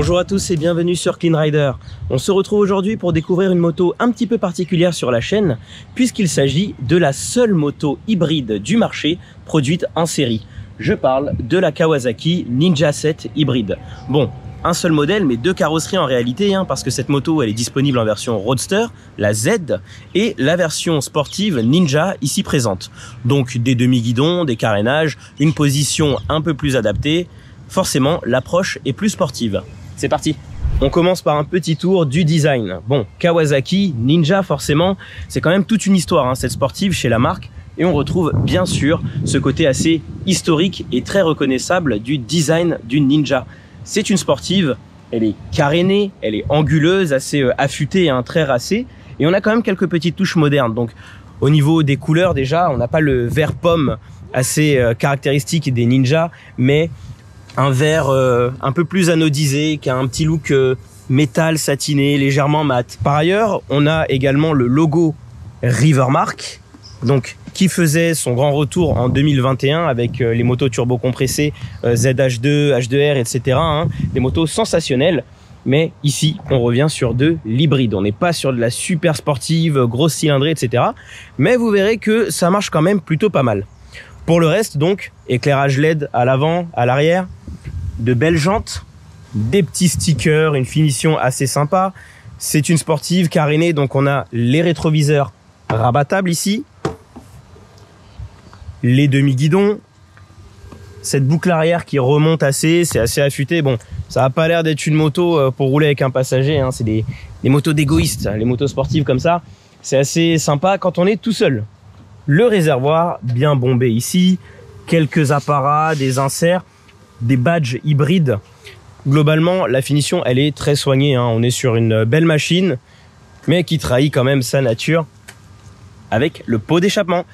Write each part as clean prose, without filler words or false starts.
Bonjour à tous et bienvenue sur Clean Rider. On se retrouve aujourd'hui pour découvrir une moto un petit peu particulière sur la chaîne, puisqu'il s'agit de la seule moto hybride du marché produite en série. Je parle de la Kawasaki Ninja 7 hybride. Bon, un seul modèle mais deux carrosseries en réalité, parce que cette moto elle est disponible en version Roadster, la Z, et la version sportive Ninja ici présente. Donc des demi-guidons, des carénages, une position un peu plus adaptée. Forcément, l'approche est plus sportive. C'est parti! On commence par un petit tour du design. Bon, Kawasaki, Ninja forcément, c'est quand même toute une histoire, cette sportive chez la marque. Et on retrouve bien sûr ce côté assez historique et très reconnaissable du design d'une Ninja. C'est une sportive, elle est carénée, elle est anguleuse, assez affûtée, très racée. Et on a quand même quelques petites touches modernes. Donc au niveau des couleurs déjà, on n'a pas le vert pomme assez caractéristique des Ninja, mais un vert un peu plus anodisé, qui a un petit look métal satiné, légèrement mat. Par ailleurs, on a également le logo Rivermark, donc qui faisait son grand retour en 2021 avec les motos turbo-compressées ZH2, H2R, etc. Des motos sensationnelles. Mais ici, on revient sur de l'hybride. On n'est pas sur de la super sportive, grosse cylindrée, etc. Mais vous verrez que ça marche quand même plutôt pas mal. Pour le reste, donc, éclairage LED à l'avant, à l'arrière, de belles jantes, des petits stickers, une finition assez sympa. C'est une sportive carénée, donc on a les rétroviseurs rabattables ici, les demi-guidons, cette boucle arrière qui remonte assez, c'est assez affûté. Bon, ça n'a pas l'air d'être une moto pour rouler avec un passager, c'est des motos d'égoïstes, les motos sportives comme ça. C'est assez sympa quand on est tout seul. Le réservoir bien bombé ici, quelques apparats, des inserts, des badges hybrides. Globalement, la finition, elle est très soignée. On est sur une belle machine, mais qui trahit quand même sa nature avec le pot d'échappement.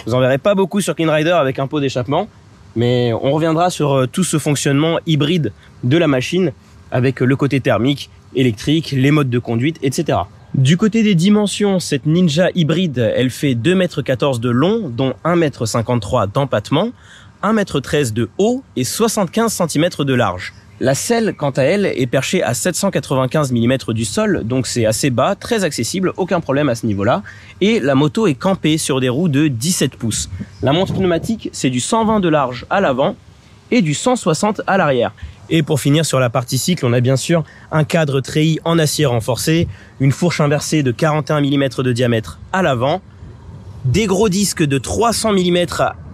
Vous en verrez pas beaucoup sur Clean Rider avec un pot d'échappement, mais on reviendra sur tout ce fonctionnement hybride de la machine avec le côté thermique, électrique, les modes de conduite, etc. Du côté des dimensions, cette Ninja hybride, elle fait 2,14 m de long, dont 1,53 m d'empattement, 1,13 m de haut et 75 cm de large. La selle, quant à elle, est perchée à 795 mm du sol, donc c'est assez bas, très accessible, aucun problème à ce niveau-là. Et la moto est campée sur des roues de 17 pouces. La montre pneumatique, c'est du 120 de large à l'avant et du 160 à l'arrière. Et pour finir sur la partie cycle, on a bien sûr un cadre treillis en acier renforcé, une fourche inversée de 41 mm de diamètre à l'avant, des gros disques de 300 mm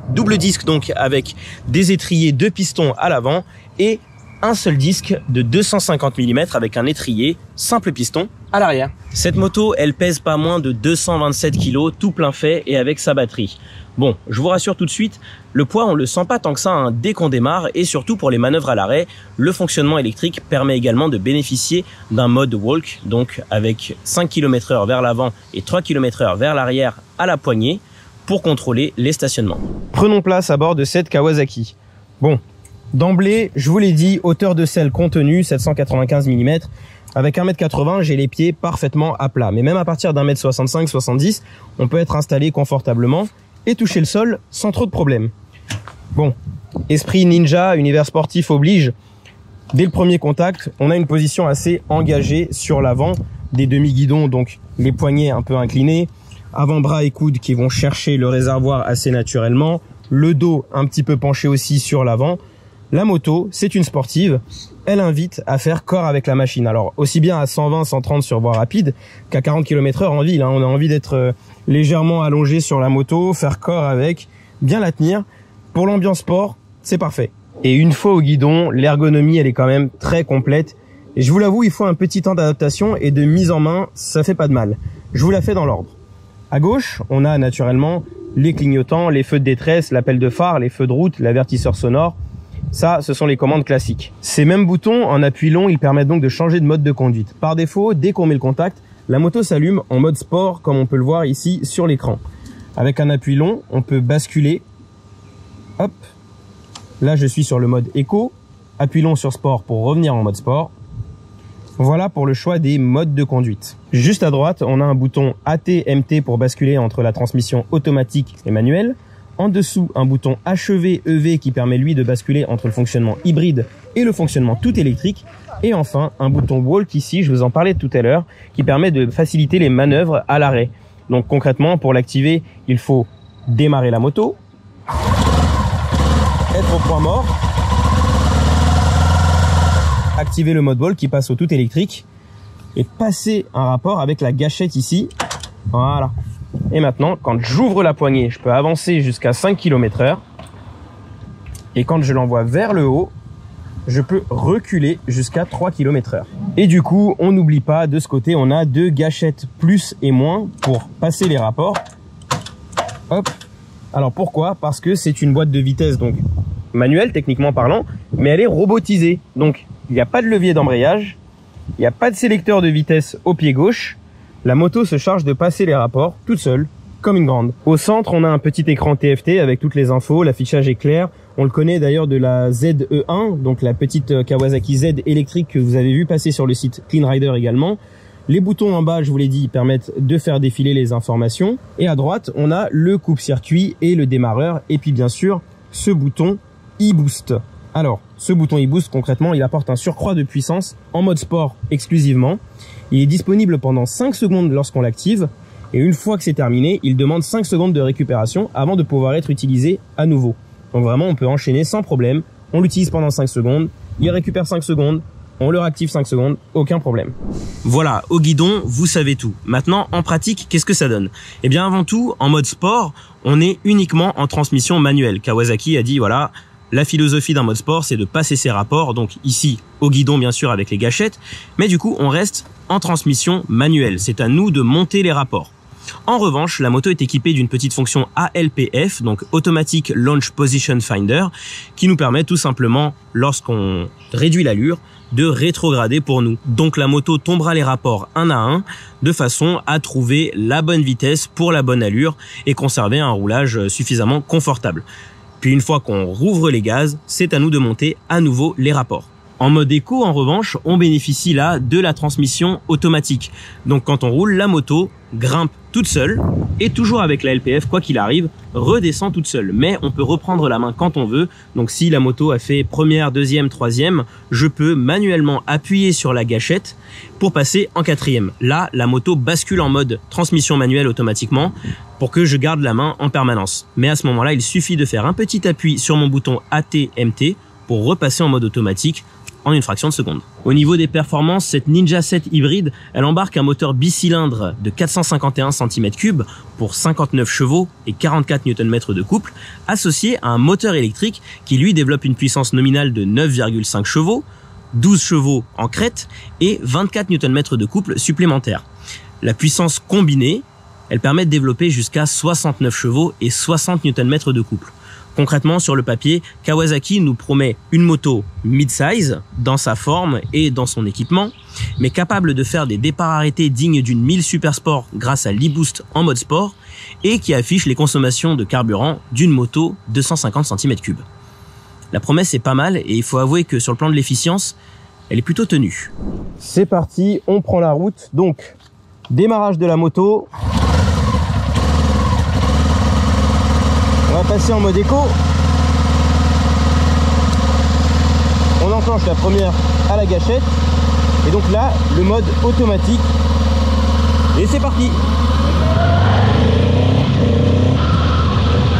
double disque, donc avec des étriers de pistons à l'avant, et un seul disque de 250 mm avec un étrier simple piston à l'arrière. Cette moto, elle pèse pas moins de 227 kg, tout plein fait et avec sa batterie. Bon, je vous rassure tout de suite, le poids on le sent pas tant que ça dès qu'on démarre, et surtout pour les manœuvres à l'arrêt, le fonctionnement électrique permet également de bénéficier d'un mode walk, donc avec 5 km/h vers l'avant et 3 km/h vers l'arrière à la poignée pour contrôler les stationnements. Prenons place à bord de cette Kawasaki. Bon, d'emblée, je vous l'ai dit, hauteur de selle contenue, 795 mm. Avec 1,80 m, j'ai les pieds parfaitement à plat. Mais même à partir d'1,65 m, 70, on peut être installé confortablement et toucher le sol sans trop de problèmes. Bon, esprit ninja, univers sportif oblige. Dès le premier contact, on a une position assez engagée sur l'avant, des demi-guidons, donc les poignets un peu inclinés, avant-bras et coudes qui vont chercher le réservoir assez naturellement, le dos un petit peu penché aussi sur l'avant. La moto, c'est une sportive, elle invite à faire corps avec la machine. Alors aussi bien à 120, 130 sur voie rapide qu'à 40 km/h en ville. On a envie d'être légèrement allongé sur la moto, faire corps avec, bien la tenir. Pour l'ambiance sport, c'est parfait. Et une fois au guidon, l'ergonomie, elle est quand même très complète. Et je vous l'avoue, il faut un petit temps d'adaptation et de mise en main, ça fait pas de mal. Je vous la fais dans l'ordre. À gauche, on a naturellement les clignotants, les feux de détresse, l'appel de phare, les feux de route, l'avertisseur sonore. Ça, ce sont les commandes classiques. Ces mêmes boutons, en appui long, ils permettent donc de changer de mode de conduite. Par défaut, dès qu'on met le contact, la moto s'allume en mode sport, comme on peut le voir ici sur l'écran. Avec un appui long, on peut basculer. Hop. Là, je suis sur le mode éco. Appui long sur sport pour revenir en mode sport. Voilà pour le choix des modes de conduite. Juste à droite, on a un bouton AT-MT pour basculer entre la transmission automatique et manuelle. En dessous, un bouton HEV EV qui permet lui de basculer entre le fonctionnement hybride et le fonctionnement tout électrique. Et enfin, un bouton Walk ici, je vous en parlais tout à l'heure, qui permet de faciliter les manœuvres à l'arrêt. Donc concrètement, pour l'activer, il faut démarrer la moto, être au point mort, activer le mode Walk qui passe au tout électrique et passer un rapport avec la gâchette ici. Voilà. Et maintenant, quand j'ouvre la poignée, je peux avancer jusqu'à 5 km/h. Et quand je l'envoie vers le haut, je peux reculer jusqu'à 3 km/h. Et du coup, on n'oublie pas, de ce côté, on a 2 gâchettes plus et moins pour passer les rapports. Hop. Alors pourquoi? Parce que c'est une boîte de vitesse, donc manuelle techniquement parlant, mais elle est robotisée. Donc il n'y a pas de levier d'embrayage, il n'y a pas de sélecteur de vitesse au pied gauche. La moto se charge de passer les rapports toute seule, comme une grande. Au centre, on a un petit écran TFT avec toutes les infos, l'affichage est clair. On le connaît d'ailleurs de la ZE1, donc la petite Kawasaki Z électrique que vous avez vu passer sur le site Clean Rider également. Les boutons en bas, je vous l'ai dit, permettent de faire défiler les informations. Et à droite, on a le coupe-circuit et le démarreur. Et puis bien sûr, ce bouton e-boost. Alors, ce bouton e-boost, concrètement, il apporte un surcroît de puissance en mode sport exclusivement. Il est disponible pendant 5 secondes lorsqu'on l'active. Et une fois que c'est terminé, il demande 5 secondes de récupération avant de pouvoir être utilisé à nouveau. Donc vraiment, on peut enchaîner sans problème. On l'utilise pendant 5 secondes, il récupère 5 secondes, on le réactive 5 secondes, aucun problème. Voilà, au guidon, vous savez tout. Maintenant, en pratique, qu'est-ce que ça donne? Eh bien, avant tout, en mode sport, on est uniquement en transmission manuelle. Kawasaki a dit, voilà, la philosophie d'un mode sport, c'est de passer ses rapports. Donc ici, au guidon, bien sûr, avec les gâchettes. Mais du coup, on reste en transmission manuelle. C'est à nous de monter les rapports. En revanche, la moto est équipée d'une petite fonction ALPF, donc Automatic Launch Position Finder, qui nous permet tout simplement, lorsqu'on réduit l'allure, de rétrograder pour nous. Donc la moto tombera les rapports un à un, de façon à trouver la bonne vitesse pour la bonne allure et conserver un roulage suffisamment confortable. Puis une fois qu'on rouvre les gaz, c'est à nous de monter à nouveau les rapports. En mode éco, en revanche, on bénéficie là de la transmission automatique. Donc quand on roule, la moto grimpe toute seule et toujours avec la LPF, quoi qu'il arrive, redescend toute seule. Mais on peut reprendre la main quand on veut. Donc si la moto a fait première, deuxième, troisième, je peux manuellement appuyer sur la gâchette pour passer en quatrième. Là, la moto bascule en mode transmission manuelle automatiquement pour que je garde la main en permanence. Mais à ce moment-là, il suffit de faire un petit appui sur mon bouton AT-MT pour repasser en mode automatique en une fraction de seconde. Au niveau des performances, cette Ninja 7 hybride, elle embarque un moteur bicylindre de 451 cm3 pour 59 chevaux et 44 Nm de couple, associé à un moteur électrique qui lui développe une puissance nominale de 9,5 chevaux, 12 chevaux en crête et 24 Nm de couple supplémentaires. La puissance combinée, elle permet de développer jusqu'à 69 chevaux et 60 Nm de couple. Concrètement, sur le papier, Kawasaki nous promet une moto mid-size dans sa forme et dans son équipement, mais capable de faire des départs arrêtés dignes d'une 1000 Super Sport grâce à l'e-boost en mode sport et qui affiche les consommations de carburant d'une moto 250 cm3. La promesse est pas mal et il faut avouer que sur le plan de l'efficience, elle est plutôt tenue. C'est parti, on prend la route. Donc, démarrage de la moto. On va passer en mode éco. On enclenche la première à la gâchette. Et donc là, le mode automatique. Et c'est parti.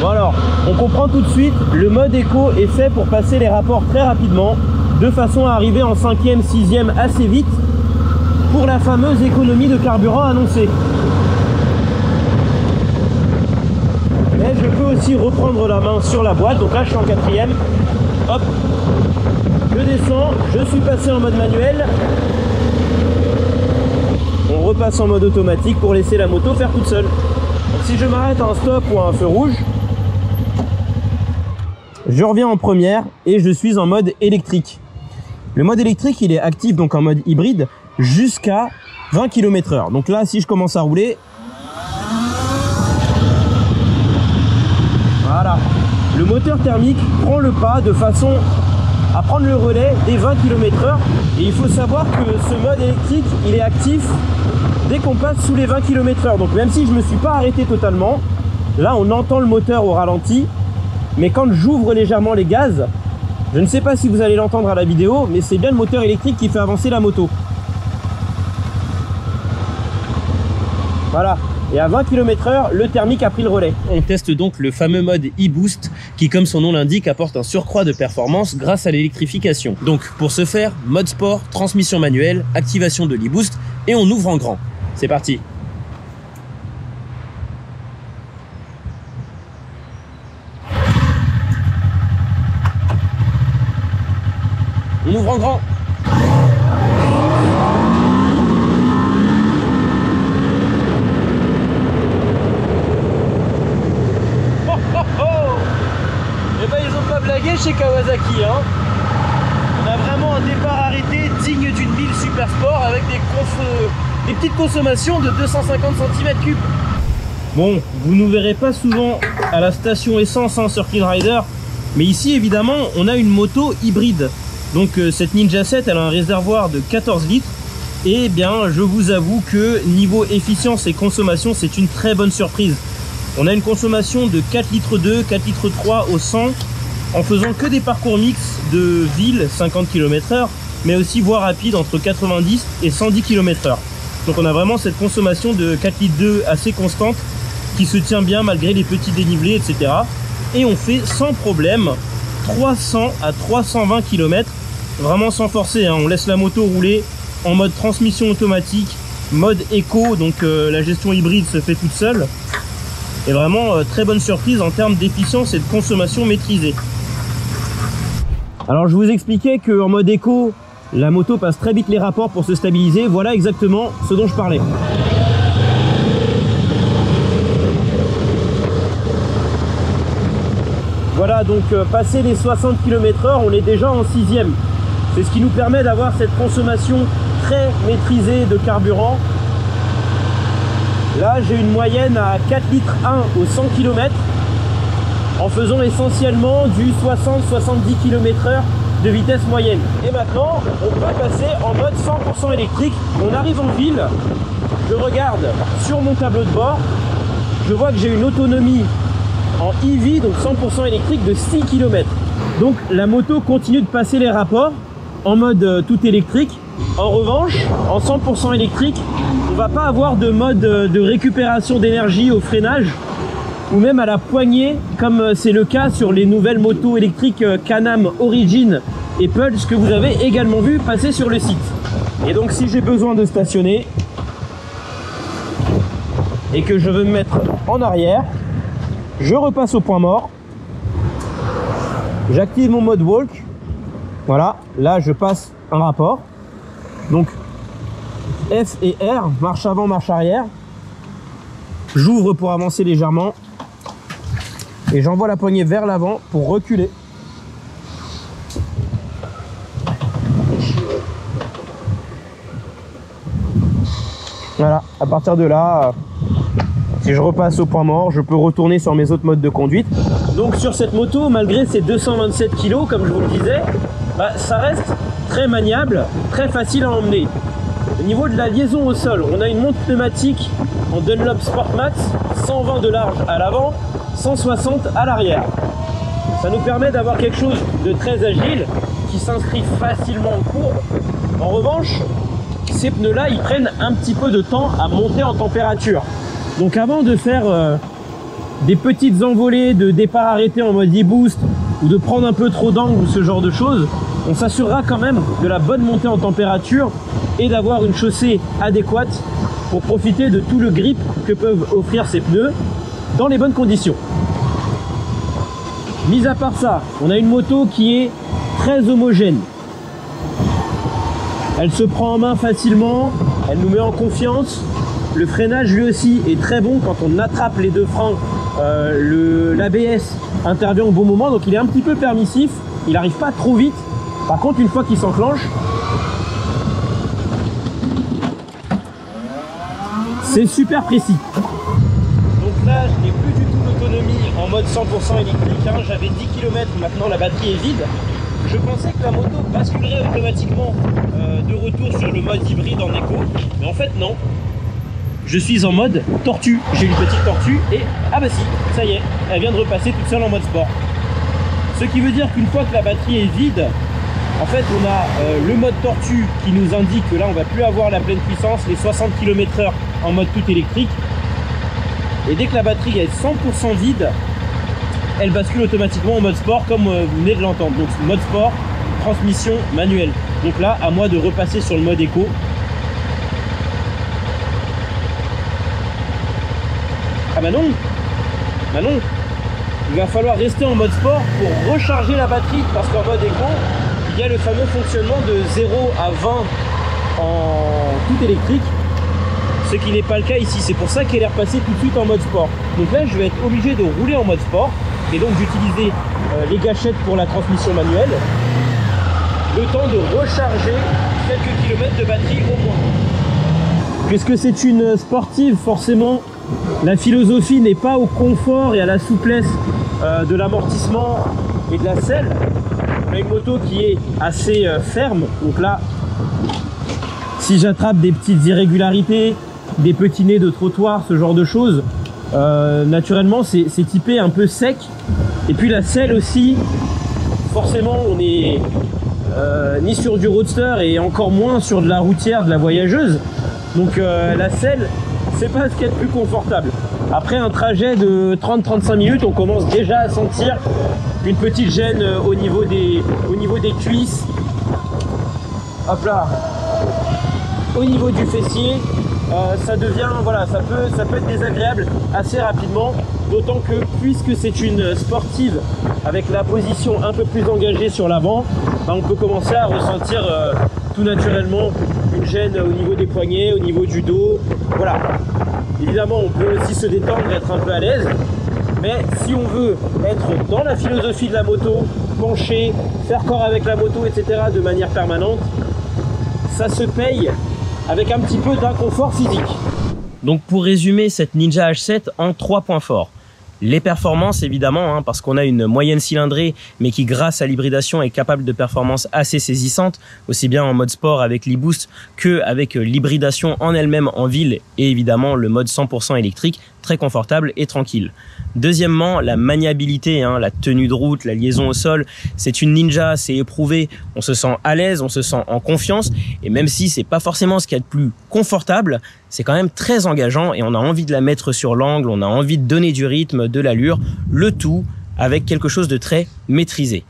Bon alors, on comprend tout de suite, le mode éco est fait pour passer les rapports très rapidement, de façon à arriver en 5e, 6e assez vite, pour la fameuse économie de carburant annoncée. Mais je peux aussi reprendre la main sur la boîte, donc là je suis en 4e, hop, je descends, je suis passé en mode manuel, on repasse en mode automatique pour laisser la moto faire toute seule. Donc, si je m'arrête à un stop ou à un feu rouge, je reviens en première et je suis en mode électrique. Le mode électrique il est actif donc en mode hybride jusqu'à 20 km/h. Donc là si je commence à rouler, voilà, le moteur thermique prend le pas de façon à prendre le relais des 20 km/h. Et il faut savoir que ce mode électrique il est actif dès qu'on passe sous les 20 km/h. Donc même si je ne me suis pas arrêté totalement, Là, on entend le moteur au ralenti, mais quand j'ouvre légèrement les gaz, je ne sais pas si vous allez l'entendre à la vidéo, mais c'est bien le moteur électrique qui fait avancer la moto. Voilà. Et à 20 km/h, le thermique a pris le relais. On teste donc le fameux mode e-boost qui, comme son nom l'indique, apporte un surcroît de performance grâce à l'électrification. Donc pour ce faire, mode sport, transmission manuelle, activation de l'e-boost et on ouvre en grand. C'est parti. On ouvre en grand. Chez Kawasaki, hein. On a vraiment un départ arrêté digne d'une 1000 Super Sport avec des petites consommations de 250 cm3. Bon, vous ne nous verrez pas souvent à la station essence hein, sur Clean Rider, mais ici évidemment on a une moto hybride. Donc cette Ninja 7 elle a un réservoir de 14 litres et bien je vous avoue que niveau efficience et consommation c'est une très bonne surprise. On a une consommation de 4 litres 2, 4 litres 3 au 100 en faisant que des parcours mix de ville 50 km/h, mais aussi voie rapide entre 90 et 110 km/h. Donc on a vraiment cette consommation de 4 litres 2 assez constante qui se tient bien malgré les petits dénivelés, etc. Et on fait sans problème 300 à 320 km, vraiment sans forcer, hein. On laisse la moto rouler en mode transmission automatique, mode éco, donc la gestion hybride se fait toute seule. Et vraiment très bonne surprise en termes d'efficience et de consommation maîtrisée. Alors je vous expliquais qu'en mode éco, la moto passe très vite les rapports pour se stabiliser. Voilà exactement ce dont je parlais. Voilà, donc passé les 60 km/h, on est déjà en 6e. C'est ce qui nous permet d'avoir cette consommation très maîtrisée de carburant. Là, j'ai une moyenne à 4 litres 1 au 100 km en faisant essentiellement du 60-70 km/h de vitesse moyenne. Et maintenant, on peut passer en mode 100% électrique. On arrive en ville, je regarde sur mon tableau de bord, je vois que j'ai une autonomie en EV, donc 100% électrique de 6 km. Donc la moto continue de passer les rapports en mode tout électrique. En revanche, en 100% électrique, on va pas avoir de mode de récupération d'énergie au freinage ou même à la poignée comme c'est le cas sur les nouvelles motos électriques Can-Am Origin et Pulse que vous avez également vu passer sur le site. Et donc si j'ai besoin de stationner et que je veux me mettre en arrière, je repasse au point mort, j'active mon mode walk, voilà, là je passe un rapport, donc F et R, marche avant, marche arrière, j'ouvre pour avancer légèrement et j'envoie la poignée vers l'avant pour reculer. Voilà, à partir de là, si je repasse au point mort, je peux retourner sur mes autres modes de conduite. Donc sur cette moto, malgré ses 227 kg, comme je vous le disais, ça reste très maniable, très facile à emmener. Au niveau de la liaison au sol, on a une montre pneumatique en Dunlop Sportmax, 120 de large à l'avant, 160 à l'arrière. Ça nous permet d'avoir quelque chose de très agile, qui s'inscrit facilement en courbe. En revanche, ces pneus-là, ils prennent un petit peu de temps à monter en température. Donc avant de faire des petites envolées de départ arrêté en mode e-boost ou de prendre un peu trop d'angle ou ce genre de choses, on s'assurera quand même de la bonne montée en température et d'avoir une chaussée adéquate pour profiter de tout le grip que peuvent offrir ces pneus dans les bonnes conditions. Mis à part ça, on a une moto qui est très homogène. Elle se prend en main facilement, elle nous met en confiance. Le freinage lui aussi est très bon quand on attrape les deux freins. L'ABS intervient au bon moment, donc il est un petit peu permissif, il n'arrive pas trop vite. Par contre, une fois qu'il s'enclenche, c'est super précis. Donc là, je n'ai plus du tout l'autonomie en mode 100% électrique, hein. J'avais 10 km, maintenant la batterie est vide. Je pensais que la moto basculerait automatiquement de retour sur le mode hybride en éco, mais en fait non. je suis en mode tortue. J'ai une petite tortue et ah bah si, ça y est, elle vient de repasser toute seule en mode sport. Ce qui veut dire qu'une fois que la batterie est vide, en fait on a le mode tortue qui nous indique que là on va plus avoir la pleine puissance, les 60 km/h en mode tout électrique. Et dès que la batterie est 100% vide, elle bascule automatiquement en mode sport comme vous venez de l'entendre. Donc mode sport, transmission manuelle. Donc là, à moi de repasser sur le mode éco. Ah bah non, il va falloir rester en mode sport pour recharger la batterie, parce qu'en mode éco, il y a le fameux fonctionnement de 0 à 20 en tout électrique, ce qui n'est pas le cas ici. C'est pour ça qu'elle est repassée tout de suite en mode sport. Donc là, je vais être obligé de rouler en mode sport et donc d'utiliser les gâchettes pour la transmission manuelle, le temps de recharger quelques kilomètres de batterie au moins. Puisque c'est une sportive, forcément, la philosophie n'est pas au confort et à la souplesse de l'amortissement et de la selle. On a une moto qui est assez ferme. Donc là, si j'attrape des petites irrégularités, des petits nez de trottoir, ce genre de choses, naturellement c'est typé un peu sec. Et puis la selle aussi, forcément on est ni sur du roadster et encore moins sur de la routière, de la voyageuse. Donc la selle, c'est pas ce qu'il y a de plus confortable. Après un trajet de 30-35 minutes, on commence déjà à sentir une petite gêne au niveau des cuisses. Hop là, au niveau du fessier, ça devient, voilà, ça peut être désagréable assez rapidement. D'autant que puisque c'est une sportive avec la position un peu plus engagée sur l'avant, on peut commencer à ressentir tout naturellement une gêne au niveau des poignets, au niveau du dos. Voilà. Évidemment, on peut aussi se détendre, être un peu à l'aise. Mais si on veut être dans la philosophie de la moto, pencher, faire corps avec la moto, etc. de manière permanente, ça se paye avec un petit peu d'inconfort physique. Donc pour résumer cette Ninja H7 en 3 points forts. Les performances évidemment, parce qu'on a une moyenne cylindrée, mais qui grâce à l'hybridation est capable de performances assez saisissantes, aussi bien en mode sport avec l'e-boost que avec l'hybridation en elle-même en ville et évidemment le mode 100% électrique, très confortable et tranquille. Deuxièmement, la maniabilité, la tenue de route, la liaison au sol, c'est une Ninja, c'est éprouvé, on se sent à l'aise, on se sent en confiance, et même si c'est pas forcément ce qu'il y a de plus confortable, c'est quand même très engageant et on a envie de la mettre sur l'angle, on a envie de donner du rythme, de l'allure, le tout avec quelque chose de très maîtrisé.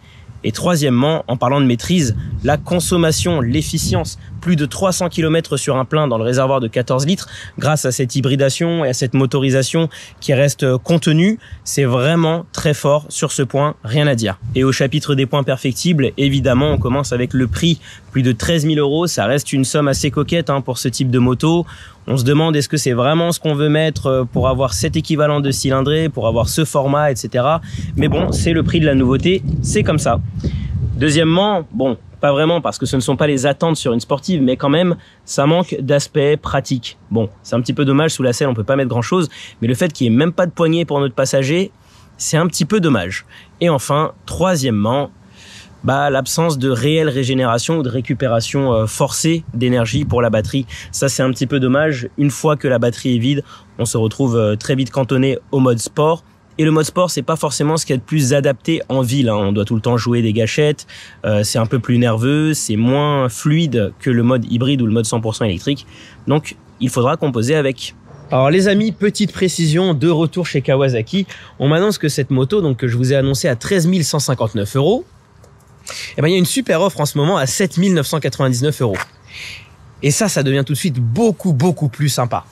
Et troisièmement, en parlant de maîtrise, la consommation, l'efficience, plus de 300 km sur un plein dans le réservoir de 14 litres, grâce à cette hybridation et à cette motorisation qui reste contenue, c'est vraiment très fort sur ce point, rien à dire. Et au chapitre des points perfectibles, évidemment, on commence avec le prix, plus de 13 000 €, ça reste une somme assez coquette pour ce type de moto. On se demande est-ce que c'est vraiment ce qu'on veut mettre pour avoir cet équivalent de cylindrée, pour avoir ce format, etc. Mais bon, c'est le prix de la nouveauté, c'est comme ça. Deuxièmement, bon, pas vraiment parce que ce ne sont pas les attentes sur une sportive, mais quand même, ça manque d'aspect pratique. Bon, c'est un petit peu dommage, sous la selle on peut pas mettre grand chose, mais le fait qu'il n'y ait même pas de poignée pour notre passager, c'est un petit peu dommage. Et enfin, troisièmement, l'absence de réelle régénération ou de récupération forcée d'énergie pour la batterie. Ça, c'est un petit peu dommage. Une fois que la batterie est vide, on se retrouve très vite cantonné au mode sport. Et le mode sport, c'est pas forcément ce qu'il y a de plus adapté en ville. On doit tout le temps jouer des gâchettes. C'est un peu plus nerveux, c'est moins fluide que le mode hybride ou le mode 100% électrique. Donc, il faudra composer avec. Alors les amis, petite précision, de retour chez Kawasaki. On m'annonce que cette moto, donc que je vous ai annoncée à 13 159 €, il y a une super offre en ce moment à 7 999 €. Et ça devient tout de suite beaucoup plus sympa.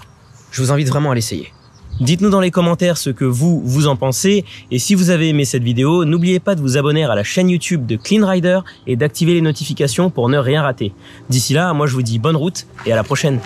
Je vous invite vraiment à l'essayer. Dites-nous dans les commentaires ce que vous en pensez. Et si vous avez aimé cette vidéo, n'oubliez pas de vous abonner à la chaîne YouTube de Clean Rider et d'activer les notifications pour ne rien rater. D'ici là, moi je vous dis bonne route et à la prochaine.